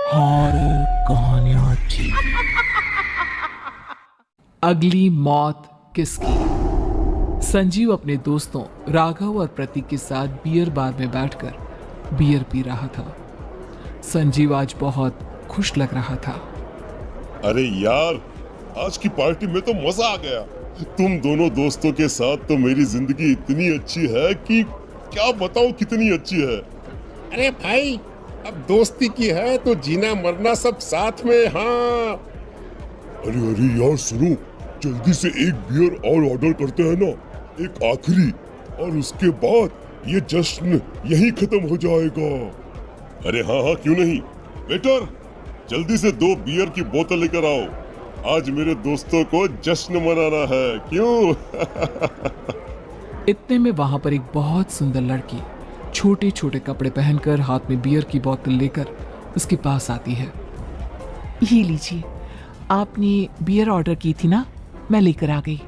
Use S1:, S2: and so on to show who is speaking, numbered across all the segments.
S1: Horror कहानियां थी। अगली मौत किसकी? संजीव अपने दोस्तों राघव और प्रतीक के साथ बियर बार में बैठकर बियर पी रहा था। संजीव आज बहुत खुश लग रहा था।
S2: अरे यार, आज की पार्टी में तो मजा आ गया। तुम दोनों दोस्तों के साथ तो मेरी जिंदगी इतनी अच्छी है कि क्या बताऊं कितनी अच्छी है।
S3: अरे भाई, अब दोस्ती की है तो जीना मरना सब साथ में। हाँ,
S2: अरे अरे यार सुनो, जल्दी से एक बियर और ऑर्डर करते हैं ना, एक आखिरी, और उसके बाद ये जश्न यहीं खत्म हो जाएगा। अरे हाँ हाँ, क्यों नहीं। वेटर, जल्दी से 2 बियर की बोतल लेकर आओ। आज मेरे दोस्तों को जश्न मनाना है, क्यों?
S1: इतने में वहां पर एक बहुत सुंदर लड़की छोटे छोटे कपड़े पहनकर हाथ में बियर की बोतल लेकर उसके पास आती है। ये लीजिए, आपने बियर ऑर्डर की थी ना, मैं लेकर आ गई।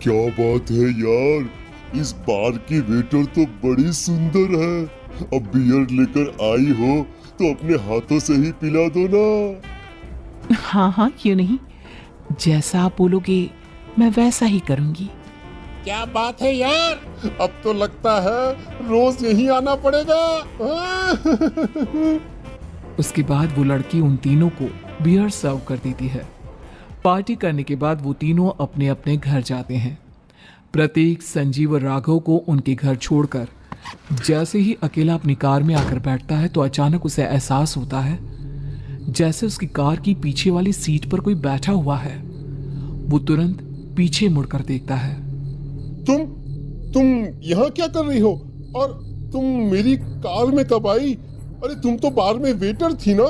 S2: क्या बात है यार, इस बार की वेटर तो बड़ी सुंदर है। अब बियर लेकर आई हो तो अपने हाथों से ही पिला दो ना।
S1: हाँ हाँ, क्यों नहीं, जैसा आप बोलोगे मैं वैसा ही करूंगी।
S3: क्या बात है यार, अब तो लगता है रोज यहीं आना पड़ेगा।
S1: उसके बाद वो लड़की उन तीनों को बियर सर्व कर देती है। पार्टी करने के बाद वो तीनों अपने अपने घर जाते हैं। प्रतीक संजीव और राघव को उनके घर छोड़कर जैसे ही अकेला अपनी कार में आकर बैठता है तो अचानक उसे एहसास होता है जैसे उसकी कार की पीछे वाली सीट पर कोई बैठा हुआ है। वो तुरंत पीछे मुड़कर देखता है।
S3: तुम यहाँ क्या कर रही हो? और तुम मेरी कार में कब आई? अरे तुम तो बार में वेटर थी ना।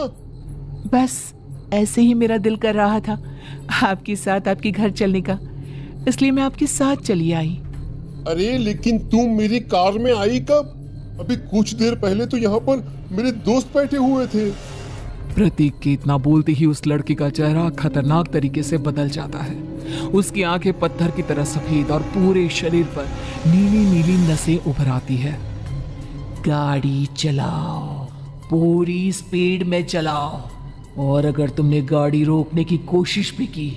S1: बस ऐसे ही मेरा दिल कर रहा था आपके साथ आपके घर चलने का, इसलिए मैं आपके साथ चली आई।
S3: अरे लेकिन तुम मेरी कार में आई कब? अभी कुछ देर पहले तो यहाँ पर मेरे दोस्त बैठे हुए थे।
S1: प्रतीक के इतना बोलते ही उस लड़की का चेहरा खतरनाक तरीके से बदल जाता है। उसकी आंखें पत्थर की तरह सफेद और पूरे शरीर पर नीली नीली नसें उभर आती है। गाड़ी चलाओ, पूरी स्पीड में चलाओ, और अगर तुमने गाड़ी रोकने की कोशिश भी की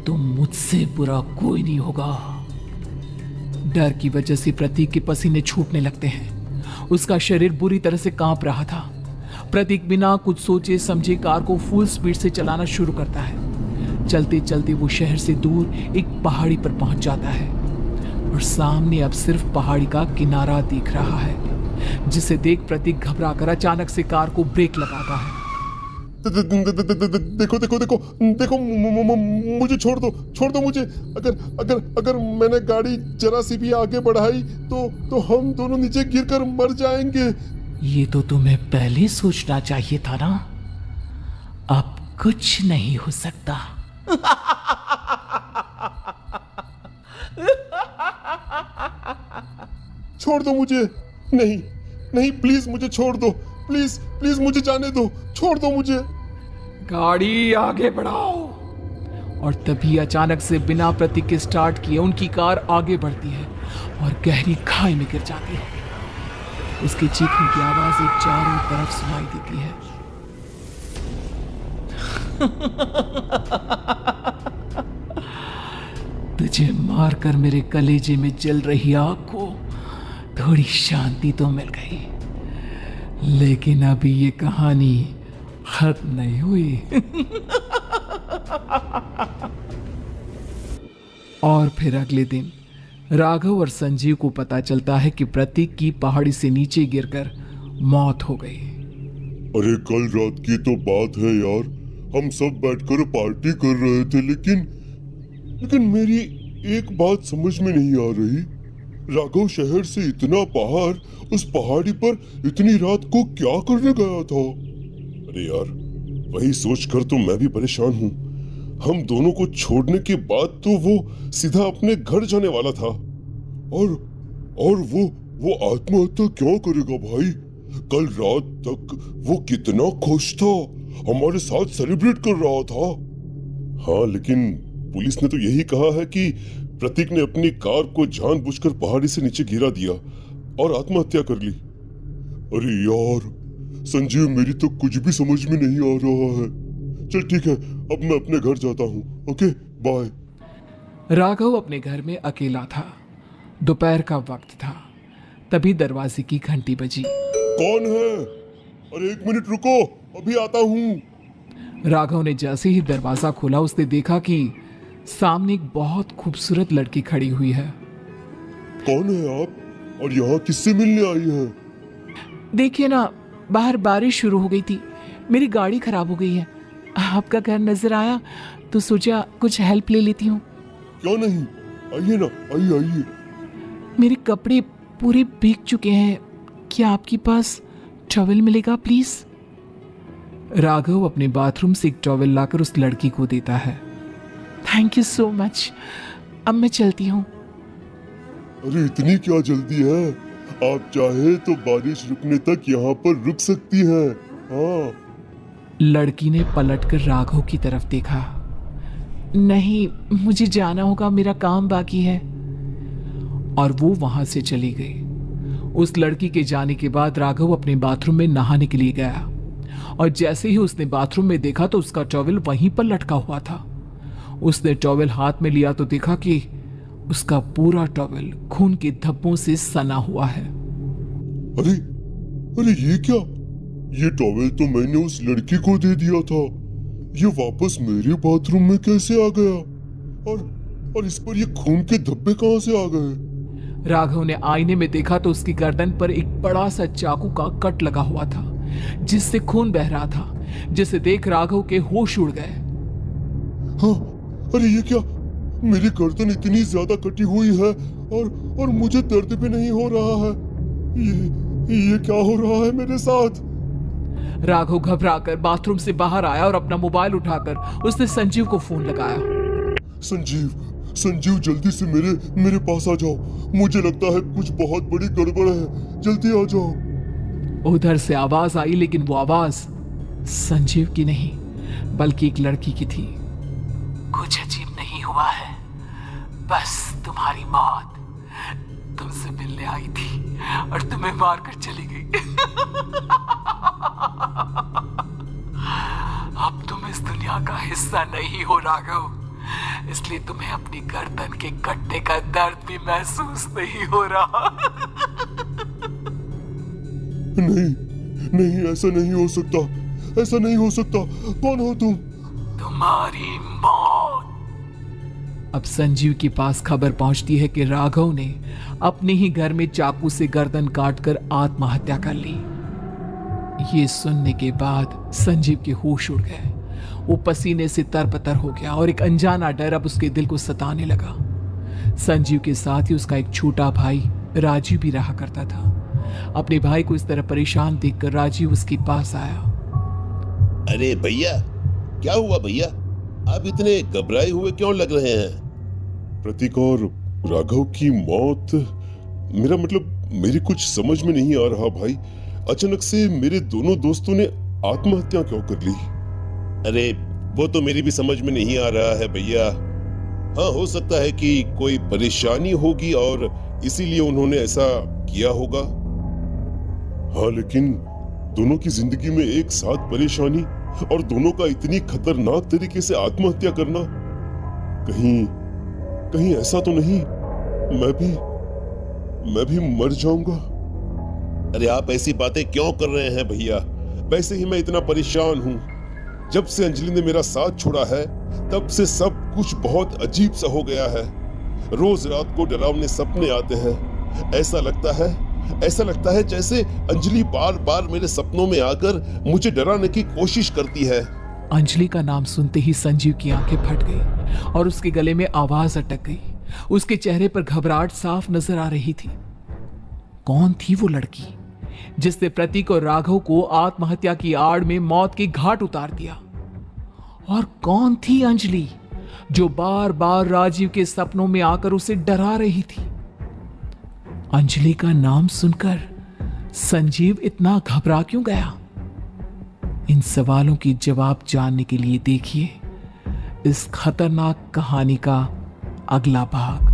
S1: तो मुझसे बुरा कोई नहीं होगा। डर की वजह से प्रतीक के पसीने छूटने लगते हैं। उसका शरीर बुरी तरह से कांप रहा था। प्रतीक बिना कुछ सोचे समझे कार को फुल स्पीड से चलाना शुरू करता है। चलते चलते वो शहर से दूर एक पहाड़ी पर पहुंच जाता है और सामने अब सिर्फ पहाड़ी का किनारा दिख रहा है, जिसे देख प्रतीक घबराकर अचानक से कार को ब्रेक लगाता है।
S3: देखो देखो देखो देखो, मुझे छोड़ दो मुझे। अगर मैंने गाड़ी जरा सी भी आगे बढ़ाई तो हम दोनों नीचे गिरकर मर जाएंगे।
S1: ये तो तुम्हें पहले सोचना चाहिए था ना। अब कुछ नहीं हो सकता।
S3: छोड़ दो मुझे। नहीं नहीं, प्लीज मुझे छोड़ दो। प्लीज प्लीज मुझे जाने दो, छोड़ दो मुझे।
S1: गाड़ी आगे बढ़ाओ। और तभी अचानक से बिना प्रतीक के स्टार्ट किए उनकी कार आगे बढ़ती है और गहरी खाई में गिर जाती है। उसके चीखने की आवाज एक चारों तरफ सुनाई देती है। तुझे मारकर मेरे कलेजे में जल रही आग को थोड़ी शांति तो मिल गई, लेकिन अभी ये कहानी खत्म नहीं हुई। और फिर अगले दिन राघव और संजीव को पता चलता है कि प्रतीक की पहाड़ी से नीचे गिरकर मौत हो गई।
S2: अरे कल रात की तो बात है यार, हम सब बैठकर पार्टी कर रहे थे, लेकिन मेरी एक बात समझ में नहीं आ रही। राघव शहर से इतना बाहर उस पहाड़ी पर इतनी रात को क्या करने गया था? अरे यार, वही सोचकर तो मैं भी परेशान हूँ। हम दोनों को छोड़ने के बाद तो वो सीधा अपने घर जाने वाला था, और वो आत्महत्या क्यों करेगा भाई? कल रात तक वो कितना खुश था, हमारे साथ सेलिब्रेट कर रहा था। हाँ, लेकिन पुलिस ने तो यही कहा है कि प्रतीक ने अपनी कार को जानबूझकर पहाड़ी से नीचे गिरा दिया और आत्महत्या कर ली। अरे यार, संजीव मेरी तो कुछ भी समझ में नहीं आ रहा है। चल ठीक है, अब मैं अपने घर जाता हूँ। Okay bye.
S1: राघव अपने घर में अकेला था। दोपहर का वक्त था। तभी दरवाजे की घंटी बजी।
S2: कौन है? अरे 1 मिनट रुको, अभी आता हूँ।
S1: राघव ने जैसे ही दरवाजा खोला उसने देखा कि सामने एक बहुत खूबसूरत लड़की खड़ी हुई है।
S2: कौन है आप और यहाँ किससे मिलने आई हैं?
S1: देखिए ना, बाहर बारिश शुरू हो गई थी, मेरी गाड़ी खराब हो गई है। आपका घर नजर आया तो सोचा कुछ हेल्प ले लेती हूँ।
S2: क्यों नहीं, आइए ना, आइए आइए।
S1: मेरे कपड़े पूरे भीग चुके हैं, क्या आपके पास टॉवेल मिलेगा प्लीज? राघव अपने बाथरूम से एक टॉवेल लाकर उस लड़की को देता है। थैंक यू सो मच, अब मैं चलती हूँ।
S2: अरे इतनी क्या जल्दी है? आप चाहे तो बारिश रुकने तक यहाँ पर रुक सकती हैं। हाँ।
S1: लड़की ने पलटकर राघव की तरफ देखा। नहीं, मुझे जाना होगा, मेरा काम बाकी है। और वो वहां से चली गई। उस लड़की के जाने के बाद राघव अपने बाथरूम में नहाने के लिए गया और जैसे ही उसने बाथरूम में देखा तो उसका टॉवेल वहीं पर लटका हुआ था। उसने टॉवेल हाथ में लिया तो देखा कि उसका पूरा टॉवेल खून के धब्बों से सना हुआ है।
S2: अरे अरे ये क्या? ये टॉवेल तो मैंने उस लड़की को दे दिया था। ये वापस मेरे बाथरूम में कैसे आ गया? और इस पर ये खून के धब्बे कहां से आ गए?
S1: राघव ने आईने में देखा तो उसकी गर्दन पर एक बड़ा सा चाकू का कट लगा हुआ था जिससे खून बह रहा था, जिसे देख राघव के होश उड़ गए।
S2: हाँ, अरे ये क्या? मेरी गर्दन इतनी ज्यादा कटी हुई है और मुझे दर्द भी नहीं हो रहा है। ये क्या हो रहा है मेरे साथ?
S1: राघव घबराकर बाथरूम से बाहर आया और अपना मोबाइल उठाकर उसने संजीव को फोन लगाया।
S2: संजीव जल्दी से मेरे पास आ जाओ। मुझे लगता है कुछ बहुत बड़ी गड़बड़ है, जल्दी आ जाओ।
S1: उधर से आवाज आई, लेकिन वो आवाज संजीव की नहीं बल्कि एक लड़की की थी। कुछ अजीब नहीं हुआ है, बस तुम्हारी मौत तुमसे मिलने आई थी और तुम्हें मारकर चली गई। अब तुम इस दुनिया का हिस्सा नहीं हो राघव, इसलिए तुम्हें अपनी गर्दन के कटने का दर्द भी महसूस नहीं हो रहा।
S2: नहीं, ऐसा नहीं हो सकता, ऐसा नहीं हो सकता। कौन हो तुम?
S1: तुम्हारी मौत। अब संजीव के पास खबर पहुंचती है कि राघव ने अपने ही घर में चाकू से गर्दन काटकर आत्महत्या कर ली। ये सुनने के बाद संजीव के होश उड़ गए। वो पसीने से तरबतर हो गया और एक अनजाना डर अब उसके दिल को सताने लगा। संजीव के साथ ही उसका एक छोटा भाई राजीव भी रहा करता था। अपने भाई को इस तरह परेशान देखकर राजीव उसके पास आया।
S4: अरे भैया, क्या हुआ भैया? आप इतने घबराए हुए क्यों लग रहे हैं?
S2: प्रतीक और राघव की मौत, मेरा मतलब मेरी कुछ समझ में नहीं आ रहा भाई। अचानक से मेरे दोनों दोस्तों ने आत्महत्या क्यों कर ली?
S4: अरे वो तो मेरी भी समझ में नहीं आ रहा है भैया। हाँ, हो सकता है कि कोई परेशानी होगी और इसीलिए उन्होंने ऐसा किया होगा।
S2: हाँ, लेकिन दोनों की जिंदगी में एक साथ परेशानी और दोनों का इतनी खतरनाक तरीके से आत्महत्या करना, कहीं ऐसा तो नहीं मैं भी मर जाऊंगा?
S4: अरे आप ऐसी बातें क्यों कर रहे हैं भैया? वैसे ही मैं इतना परेशान हूँ। जब से अंजलि ने मेरा साथ छोड़ा है तब से सब कुछ बहुत अजीब सा हो गया है। रोज रात को डरावने सपने आते हैं। ऐसा लगता है जैसे अंजलि बार बार मेरे सपनों में आकर मुझे डराने की कोशिश करती है।
S1: अंजलि का नाम सुनते ही संजीव की आंखें फट गई और उसके गले में आवाज अटक गई। उसके चेहरे पर घबराहट साफ नजर आ रही थी। कौन थी वो लड़की जिसने प्रतीक और राघव को आत्महत्या की आड़ में मौत के घाट उतार दिया? और कौन थी अंजलि जो बार बार राजीव के सपनों में आकर उसे डरा रही थी? अंजलि का नाम सुनकर संजीव इतना घबरा क्यों गया? इन सवालों की जवाब जानने के लिए देखिए इस खतरनाक कहानी का अगला भाग।